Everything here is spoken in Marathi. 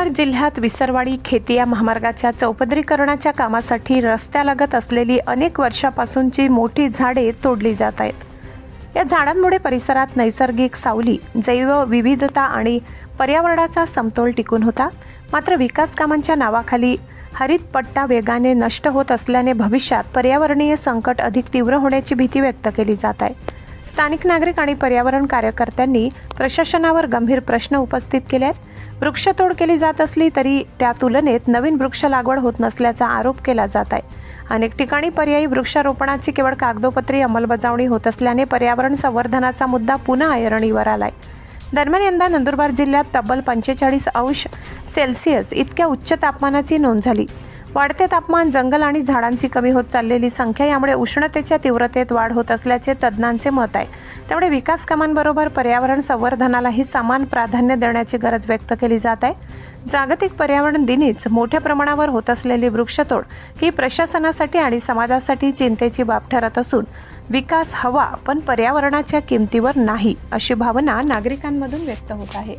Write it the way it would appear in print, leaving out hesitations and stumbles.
नंदुरबार जिल्ह्यात विसरवाडी खेतिया महामार्गाच्या चौपदरीकरणाच्या कामासाठी रस्त्यालगत असलेली अनेक वर्षापासूनची मोठी झाडे तोडली जात आहेत। या झाडांमुळे परिसरात नैसर्गिक सावली, जैवविविधता आणि पर्यावरणाचा समतोल टिकून होता। मात्र विकास कामांच्या नावाखाली हरित पट्टा वेगाने नष्ट होत असल्याने भविष्यात पर्यावरणीय संकट अधिक तीव्र होण्याची भीती व्यक्त केली जात आहे। स्थानिक नागरिक आणि पर्यावरण कार्यकर्त्यांनी प्रशासनावर गंभीर प्रश्न उपस्थित केले आहेत। वृक्षतोड केली जात असली तरी त्या तुलनेत नवीन वृक्ष लागवड होत नसल्याचा आरोप केला जात आहे। अनेक ठिकाणी पर्यायी वृक्षारोपणाची केवळ कागदोपत्री अंमलबजावणी होत असल्याने पर्यावरण संवर्धनाचा मुद्दा पुन्हा ऐरणीवर आलाय। दरम्यान यंदा नंदुरबार जिल्ह्यात तब्बल 45°C इतक्या उच्च तापमानाची नोंद झाली। वाढते तापमान, जंगल आणि झाडांची कमी होत चाललेली संख्या यामुळे उष्णतेच्या तीव्रतेत वाढ होत असल्याचे तज्ज्ञांचे मत आहे। त्यामुळे विकास कामांबरोबर पर्यावरण संवर्धनालाही समान प्राधान्य देण्याची गरज व्यक्त केली जात आहे। जागतिक पर्यावरण दिनीच मोठ्या प्रमाणावर होत असलेली वृक्षतोड ही प्रशासनासाठी आणि समाजासाठी चिंतेची बाब ठरत असून विकास हवा पण पर्यावरणाच्या किमतीवर नाही, अशी भावना नागरिकांमधून व्यक्त होत आहे।